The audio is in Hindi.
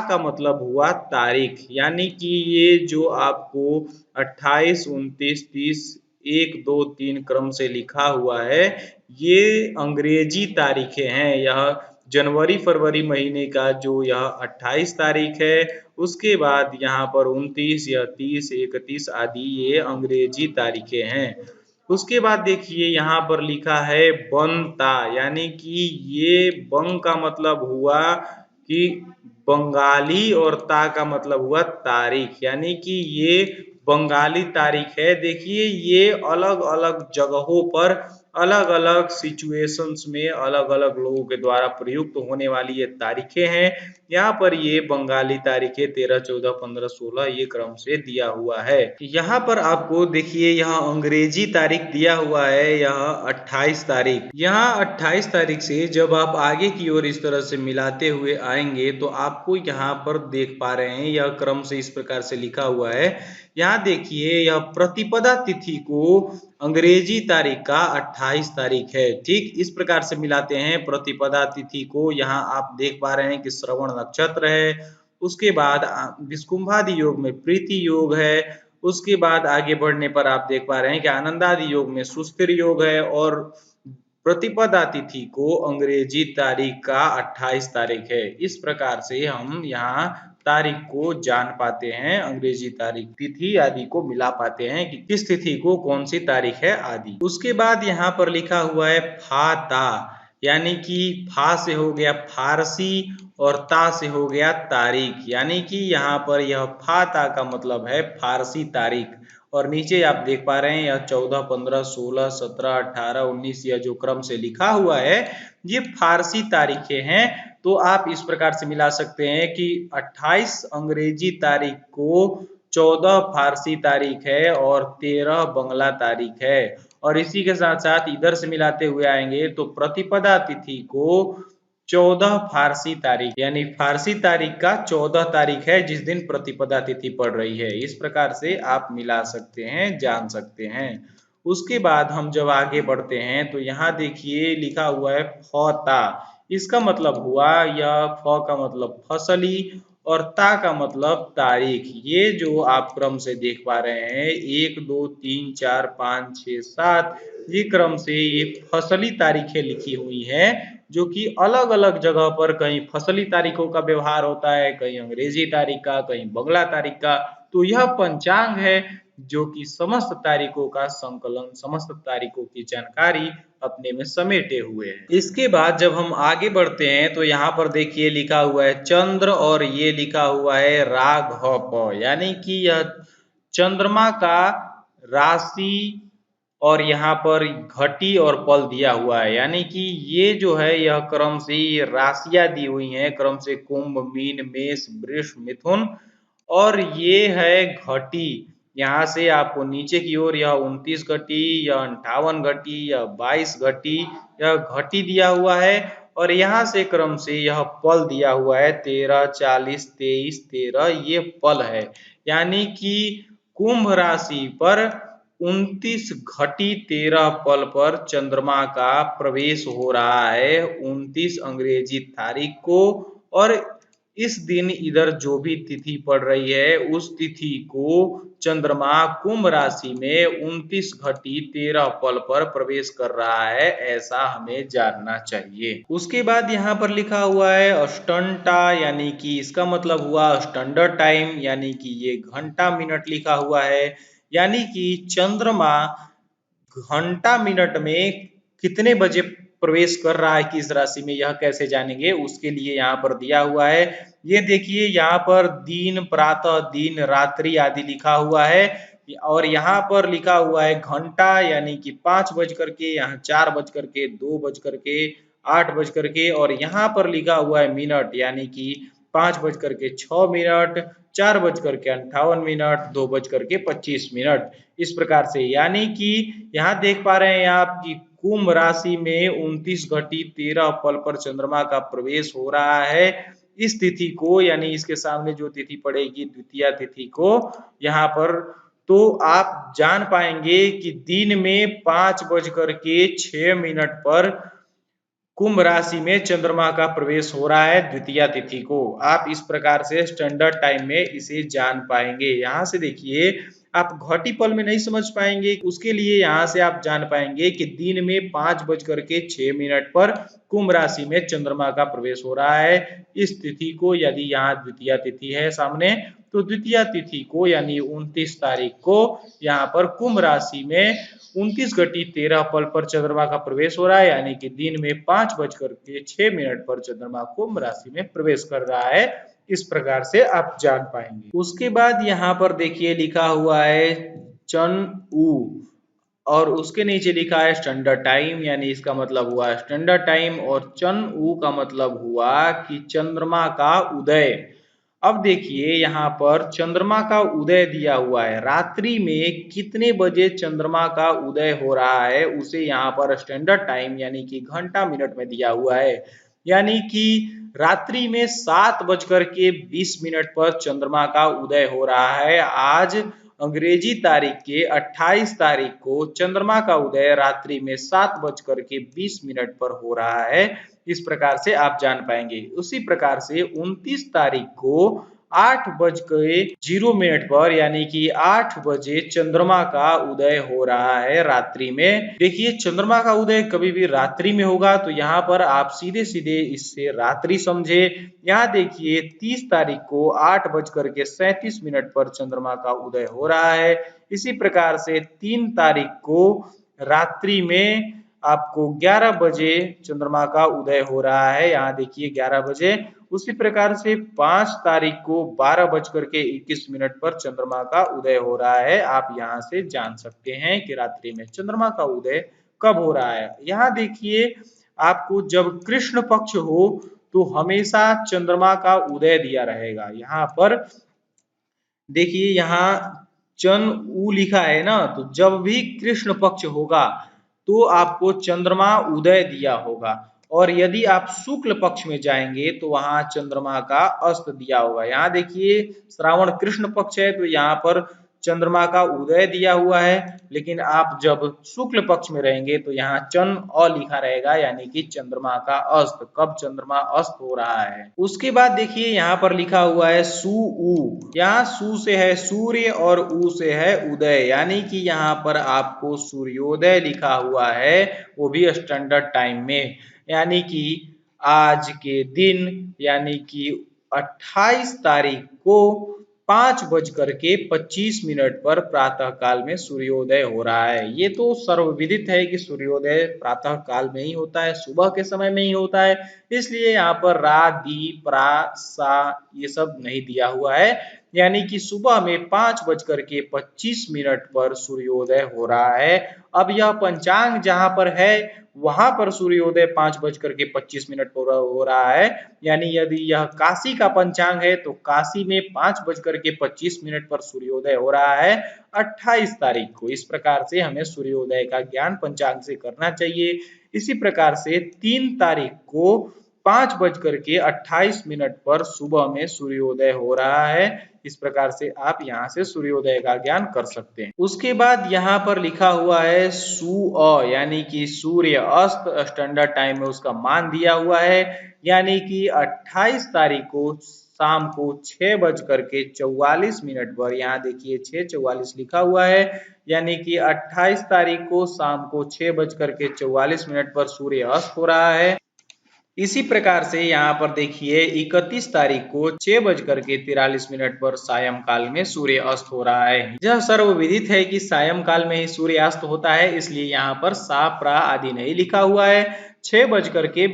का मतलब हुआ तारीख, यानी कि ये जो आपको 28, 29, 30, 1, 2, 3 क्रम से लिखा हुआ है, ये अंग्रेजी तारीखें हैं। यह जनवरी फरवरी महीने का जो यह 28 तारीख है, उसके बाद यहाँ पर 29 या 30, 31 आदि ये अंग्रेजी तारीखें हैं। उसके बाद देखिए यहाँ पर लिखा है बनता, यानी कि ये बंग का मतलब हुआ कि बंगाली और ता का मतलब हुआ तारीख, यानी कि ये बंगाली तारीख है। देखिए ये अलग अलग जगहों पर अलग अलग सिचुएशंस में अलग अलग लोगों के द्वारा प्रयुक्त होने वाली ये तारीखें हैं। यहाँ पर ये बंगाली तारीखें 13, 14, 15, 16 ये क्रम से दिया हुआ है। यहाँ पर आपको देखिए यहाँ अंग्रेजी तारीख दिया हुआ है, यह 28 तारीख। यहाँ 28 तारीख से जब आप आगे की ओर इस तरह से मिलाते हुए आएंगे तो आपको यहाँ पर देख पा रहे हैं यह क्रम से इस प्रकार से लिखा हुआ है। यहाँ देखिए यह प्रतिपदा तिथि को अंग्रेजी तारीख का 28 तारीख है। ठीक इस प्रकार से मिलाते हैं प्रतिपदा तिथि को। यहाँ आप देख पा रहे हैं कि श्रवण नक्षत्र है, उसके बाद विष्कुंभादि योग में प्रीति योग है, उसके बाद आगे बढ़ने पर आप देख पा रहे हैं कि आनंदादि योग में सुस्थिर योग है, और प्रतिपदा तिथि को अंग्रेजी तारीख का 28 तारीख है। इस प्रकार से हम यहाँ तारीख को जान पाते हैं, अंग्रेजी तारीख तिथि आदि को मिला पाते हैं कि किस तिथि को कौन सी तारीख है आदि। उसके बाद यहाँ पर लिखा हुआ है फाता, यानी कि फा से हो गया फारसी और ता से हो गया तारीख, यानी कि यहाँ पर यह फाता का मतलब है फारसी तारीख। और नीचे आप देख पा रहे हैं यह 14, 15, 16, 17, 18, 19 यह जो क्रम से लिखा हुआ है ये फारसी तारीखें हैं। तो आप इस प्रकार से मिला सकते हैं कि 28 अंग्रेजी तारीख को 14 फारसी तारीख है और 13 बंगला तारीख है। और इसी के साथ साथ इधर से मिलाते हुए आएंगे तो प्रतिपदा तिथि को 14 फारसी तारीख, यानी फारसी तारीख का 14 तारीख है जिस दिन प्रतिपदा तिथि पड़ रही है। इस प्रकार से आप मिला सकते हैं, जान सकते हैं। उसके बाद हम जब आगे बढ़ते हैं तो यहाँ देखिए लिखा हुआ है फौता। इसका मतलब हुआ यह फ का मतलब फसली और ता का मतलब तारीख। ये जो आप क्रम से देख पा रहे हैं 1, 2, 3, 4, 5, 6, 7 ये क्रम से ये फसली तारीखें लिखी हुई हैं, जो कि अलग अलग जगह पर कहीं फसली तारीखों का व्यवहार होता है, कहीं अंग्रेजी तारीख का, कहीं बंगला तारीख का। तो यह पंचांग है जो कि समस्त तारीखों का संकलन, समस्त तारीखों की जानकारी अपने में समेटे हुए है। इसके बाद जब हम आगे बढ़ते हैं तो यहाँ पर देखिए लिखा हुआ है चंद्र और ये लिखा हुआ है राघव, यानी कि यह चंद्रमा का राशि और यहाँ पर घटी और पल दिया हुआ है, यानी कि ये जो है यह क्रम से ये राशियां दी हुई हैं क्रम से कुंभ, मीन, मेष, वृष, मिथुन, और ये है घटी। यहाँ से आपको नीचे की ओर यह 29 घटी या 58 घटी या 22 घटी यह घटी दिया हुआ है, और यहाँ से क्रम से यह पल दिया हुआ है 13, 40, 23, 13 ये पल है। यानी कि कुंभ राशि पर 29 घटी 13 पल पर चंद्रमा का प्रवेश हो रहा है 29 अंग्रेजी तारीख को, और इस दिन इधर जो भी तिथि पड़ रही है उस तिथि को चंद्रमा कुंभ राशि में 29 घटी 13 पल पर प्रवेश कर रहा है, ऐसा हमें जानना चाहिए। उसके बाद यहाँ पर लिखा हुआ है अष्टंटा, यानी कि इसका मतलब हुआ स्टैंडर्ड टाइम, यानी कि ये घंटा मिनट लिखा हुआ है, यानी कि चंद्रमा घंटा मिनट में कितने बजे प्रवेश कर रहा है किस राशि में, यह कैसे जानेंगे उसके लिए यहाँ पर दिया हुआ है। ये देखिए यहाँ पर दिन, प्रातः, दिन, रात्रि आदि लिखा हुआ है, और यहाँ पर लिखा हुआ है घंटा, यानी कि 5 बज करके, यहाँ 4 बज करके, 2 बज करके, 8 बज करके, और यहाँ पर लिखा हुआ है मिनट, यानी कि 5 बज करके 6 मिनट, 4 बज करके 58 मिनट, 2 बज करके 25 मिनट। इस प्रकार से यानी कि यहाँ देख पा रहे हैं आप कि कुंभ राशि में 29 घटी 13 पल पर चंद्रमा का प्रवेश हो रहा है। इस तिथि को, यानी इसके सामने जो तिथि पड़ेगी द्वितीया तिथि को, यहाँ पर तो आप जान पाएंगे कि दिन में 5 बज करके 6 मिनट पर कुंभ राशि में चंद्रमा का प्रवेश हो रहा है द्वितीया तिथि को। आप इस प्रकार से स्टैंडर्ड टाइम में इसे जान पाएंगे। यहाँ से देखिए आप घटी पल में नहीं समझ पाएंगे, उसके लिए यहाँ से आप जान पाएंगे कि दिन में 5:06 पर कुंभ राशि में चंद्रमा का प्रवेश हो रहा है। इस तिथि को यदि यहाँ द्वितीया तिथि है सामने, तो द्वितीया तिथि को यानी 29 तारीख को यहाँ पर कुंभ राशि में 29:13 पर चंद्रमा का प्रवेश हो रहा है, यानी कि दिन में 5:06 पर चंद्रमा कुंभ राशि में प्रवेश कर रहा है। इस प्रकार से आप जान पाएंगे। उसके बाद यहाँ पर देखिए लिखा हुआ है चन ऊ और उसके नीचे लिखा है स्टैंडर्ड टाइम, यानी इसका मतलब हुआ स्टैंडर्ड टाइम और चन ऊ का मतलब हुआ कि चंद्रमा का उदय। अब देखिए यहाँ पर चंद्रमा का उदय दिया हुआ है, रात्रि में कितने बजे चंद्रमा का उदय हो रहा है उसे यहाँ पर स्टैंडर्ड टाइम यानी कि घंटा मिनट में दिया हुआ है। यानी कि रात्रि में 7:20 पर चंद्रमा का उदय हो रहा है। आज अंग्रेजी तारीख के 28 तारीख को चंद्रमा का उदय रात्रि में 7:20 पर हो रहा है। इस प्रकार से आप जान पाएंगे। उसी प्रकार से 29 तारीख को 8:0 पर यानी कि 8 बजे चंद्रमा का उदय हो रहा है रात्रि में। देखिए चंद्रमा का उदय कभी भी रात्रि में होगा, तो यहाँ पर आप सीधे सीधे इससे रात्रि समझे। यहाँ देखिए 30 तारीख को 8:37 पर चंद्रमा का उदय हो रहा है। इसी प्रकार से 3 तारीख को रात्रि में आपको 11 बजे चंद्रमा का उदय हो रहा है, यहाँ देखिए 11 बजे। उसी प्रकार से 5 तारीख को 12:21 पर चंद्रमा का उदय हो रहा है। आप यहाँ से जान सकते हैं कि रात्रि में चंद्रमा का उदय कब हो रहा है। यहाँ देखिए आपको जब कृष्ण पक्ष हो तो हमेशा चंद्रमा का उदय दिया रहेगा। यहाँ पर देखिए यहाँ चन ऊ लिखा है ना, तो जब भी कृष्ण पक्ष होगा तो आपको चंद्रमा उदय दिया होगा, और यदि आप शुक्ल पक्ष में जाएंगे तो वहां चंद्रमा का अस्त दिया होगा। यहाँ देखिए श्रावण कृष्ण पक्ष है तो यहाँ पर चंद्रमा का उदय दिया हुआ है, लेकिन आप जब शुक्ल पक्ष में रहेंगे तो यहाँ चन अ लिखा रहेगा, यानी कि चंद्रमा का अस्त, कब चंद्रमा अस्त हो रहा है। उसके बाद देखिए यहाँ पर लिखा हुआ है सु ऊ। यहाँ सु से है सूर्य और ऊ से है उदय, यानी कि यहाँ पर आपको सूर्योदय लिखा हुआ है, वो भी स्टैंडर्ड टाइम में। यानी कि आज के दिन यानी कि 28 तारीख को 5:25 पर प्रातः काल में सूर्योदय हो रहा है। ये तो सर्वविदित है कि सूर्योदय प्रातः काल में ही होता है, सुबह के समय में ही होता है, इसलिए यहाँ पर रा दी प्रा सा ये सब नहीं दिया हुआ है। यानी कि सुबह में 5:25 पर सूर्योदय हो रहा है। अब यह पंचांग जहां पर है वहां पर सूर्योदय 5:25 पर हो रहा है। यानी यदि यह काशी का पंचांग है तो काशी में 5:25 पर सूर्योदय हो रहा है 28 तारीख को। इस प्रकार से हमें सूर्योदय का ज्ञान पंचांग से करना चाहिए। इसी प्रकार से 3 तारीख को 5:28 पर सुबह में सूर्योदय हो रहा है। इस प्रकार से आप यहाँ से सूर्योदय का ज्ञान कर सकते हैं। उसके बाद यहाँ पर लिखा हुआ है सु अ, यानी कि सूर्य अस्त, स्टैंडर्ड टाइम में उसका मान दिया हुआ है। यानी कि 28 तारीख को शाम को 6:44 पर, यहाँ देखिए 6:44 लिखा हुआ है, यानी कि 28 तारीख को शाम को 6:44 पर सूर्य अस्त हो रहा है। इसी प्रकार से यहाँ पर देखिए 31 तारीख को 6:43 पर सायंकाल में सूर्य अस्त हो रहा है। यह सर्वविदित है कि सायंकाल में ही सूर्य अस्त होता है, इसलिए यहाँ पर सा प्रा आदि नहीं लिखा हुआ है। 6:42